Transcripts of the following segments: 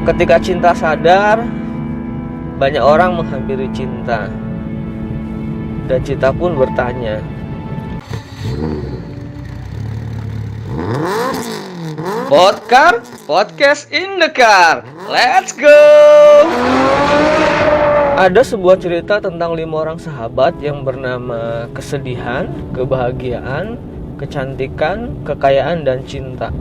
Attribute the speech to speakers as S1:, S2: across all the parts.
S1: Ketika cinta sadar, banyak orang menghampiri cinta, dan cinta pun bertanya. Podcast in the car. Let's go. Ada sebuah cerita tentang 5 orang sahabat yang bernama kesedihan, kebahagiaan, kecantikan, kekayaan, dan cinta.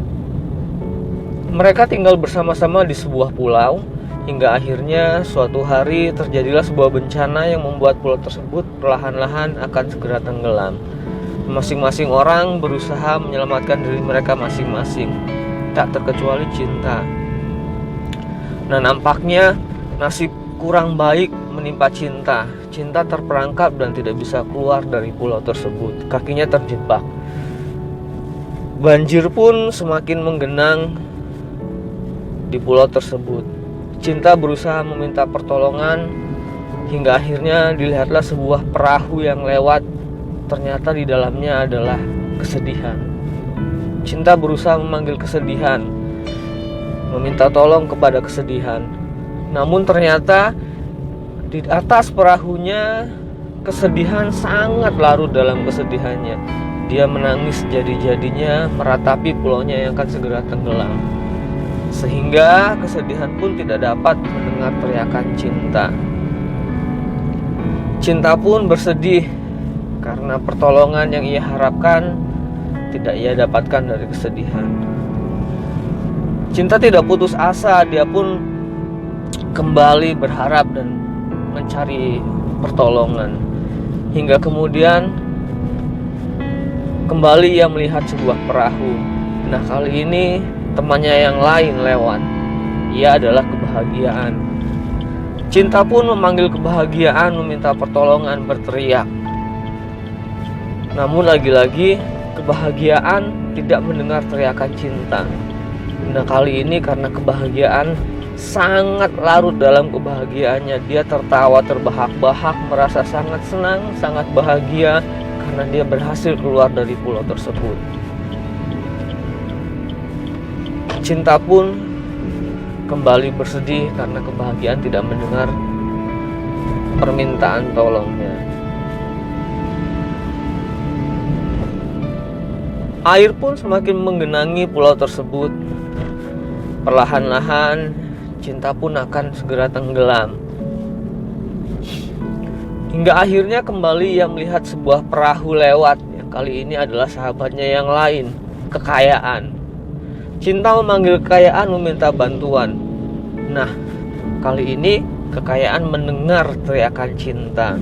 S1: Mereka tinggal bersama-sama di sebuah pulau hingga akhirnya suatu hari terjadilah sebuah bencana yang membuat pulau tersebut perlahan-lahan akan segera tenggelam. Masing-masing orang berusaha menyelamatkan diri mereka masing-masing, tak terkecuali cinta. Nah, nampaknya nasib kurang baik menimpa cinta. Cinta terperangkap dan tidak bisa keluar dari pulau tersebut. Kakinya terjebak. Banjir pun semakin menggenang di pulau tersebut. Cinta berusaha meminta pertolongan hingga akhirnya dilihatlah sebuah perahu yang lewat. Ternyata di dalamnya adalah kesedihan. Cinta berusaha memanggil kesedihan, meminta tolong kepada kesedihan. Namun ternyata di atas perahunya kesedihan sangat larut dalam kesedihannya. Dia menangis jadi-jadinya meratapi pulaunya yang akan segera tenggelam. Sehingga kesedihan pun tidak dapat mendengar teriakan cinta. Cinta pun bersedih karena pertolongan yang ia harapkan tidak ia dapatkan dari kesedihan. Cinta tidak putus asa, dia pun kembali berharap dan mencari pertolongan. Hingga kemudian kembali ia melihat sebuah perahu. Nah, kali ini temannya yang lain lewat. Ia adalah kebahagiaan. Cinta pun memanggil kebahagiaan, meminta pertolongan, berteriak. Namun lagi-lagi kebahagiaan tidak mendengar teriakan cinta. Nah, kali ini karena kebahagiaan sangat larut dalam kebahagiaannya, dia tertawa terbahak-bahak, merasa sangat senang, sangat bahagia karena dia berhasil keluar dari pulau tersebut. Cinta pun kembali bersedih karena kebahagiaan tidak mendengar permintaan tolongnya. Air pun semakin menggenangi pulau tersebut. Perlahan-lahan cinta pun akan segera tenggelam. Hingga akhirnya kembali ia melihat sebuah perahu lewat. Yang kali ini adalah sahabatnya yang lain, kekayaan. Cinta memanggil kekayaan, meminta bantuan. Nah, kali ini kekayaan mendengar teriakan cinta.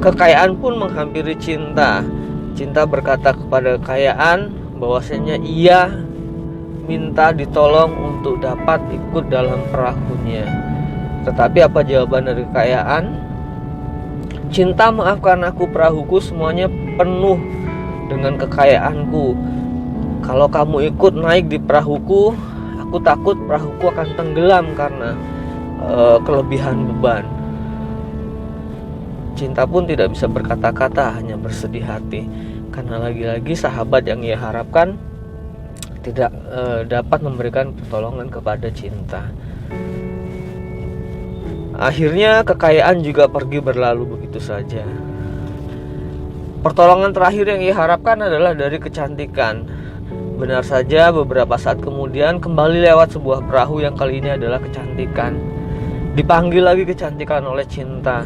S1: Kekayaan pun menghampiri cinta. Cinta berkata kepada kekayaan bahwasanya ia minta ditolong untuk dapat ikut dalam perahunya. Tetapi apa jawaban dari kekayaan? Cinta, maafkan aku, perahuku semuanya penuh dengan kekayaanku. Kalau kamu ikut naik di perahuku, aku takut perahuku akan tenggelam karena kelebihan beban. Cinta pun tidak bisa berkata-kata, hanya bersedih hati. Karena lagi-lagi sahabat yang ia harapkan tidak dapat memberikan pertolongan kepada cinta. Akhirnya kekayaan juga pergi berlalu begitu saja. Pertolongan terakhir yang ia harapkan adalah dari kecantikan. Benar saja, beberapa saat kemudian kembali lewat sebuah perahu yang kali ini adalah kecantikan. Dipanggil lagi kecantikan oleh cinta.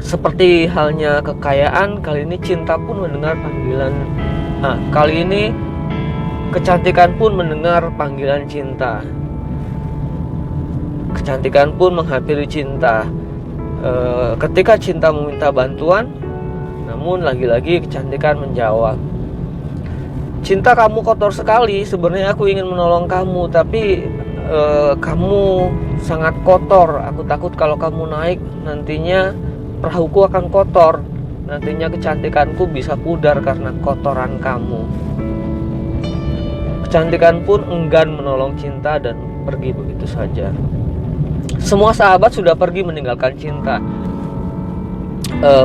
S1: Seperti halnya kekayaan, kali ini cinta pun mendengar panggilan. Nah, kali ini kecantikan pun mendengar panggilan cinta. Kecantikan pun menghampiri cinta. Ketika cinta meminta bantuan, namun lagi-lagi kecantikan menjawab, cinta, kamu kotor sekali. Sebenarnya aku ingin menolong kamu, tapi kamu sangat kotor. Aku takut kalau kamu naik nantinya perahuku akan kotor. Nantinya kecantikanku bisa pudar karena kotoran kamu. Kecantikan pun enggan menolong cinta dan pergi begitu saja. Semua sahabat sudah pergi meninggalkan cinta.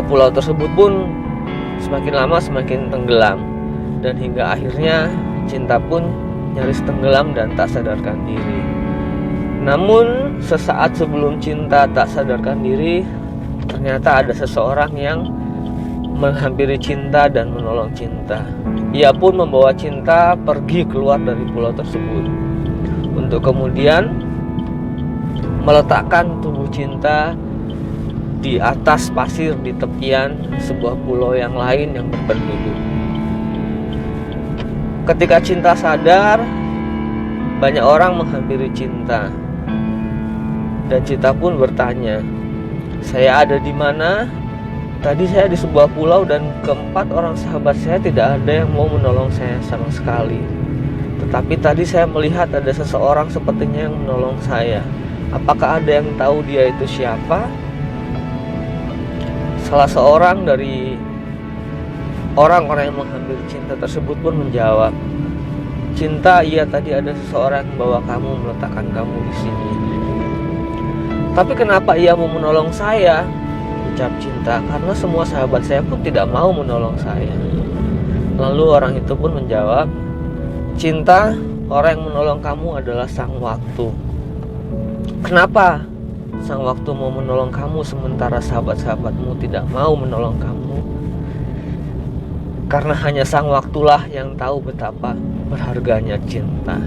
S1: Pulau tersebut pun semakin lama semakin tenggelam. Dan hingga akhirnya cinta pun nyaris tenggelam dan tak sadarkan diri. Namun sesaat sebelum Cinta tak sadarkan diri, ternyata ada seseorang yang menghampiri Cinta dan menolong Cinta. Ia pun membawa Cinta pergi keluar dari pulau tersebut untuk kemudian meletakkan tubuh Cinta di atas pasir di tepian sebuah pulau yang lain yang berpenduduk. Ketika Cinta sadar, banyak orang menghampiri Cinta. Dan Cinta pun bertanya, "Saya ada di mana? Tadi saya di sebuah pulau dan keempat orang sahabat saya tidak ada yang mau menolong saya sama sekali. Tetapi tadi saya melihat ada seseorang sepertinya yang menolong saya. Apakah ada yang tahu dia itu siapa?" Salah seorang dari orang-orang yang menghampiri Cinta tersebut pun menjawab, "Cinta, iya tadi ada seseorang yang membawa kamu, meletakkan kamu di sini." "Tapi kenapa ia mau menolong saya?" ucap Cinta. "Karena semua sahabat saya pun tidak mau menolong saya." Lalu orang itu pun menjawab, "Cinta, orang yang menolong kamu adalah sang waktu." "Kenapa sang waktu mau menolong kamu sementara sahabat-sahabatmu tidak mau menolong kamu?" "Karena hanya sang waktulah yang tahu betapa berharganya cinta."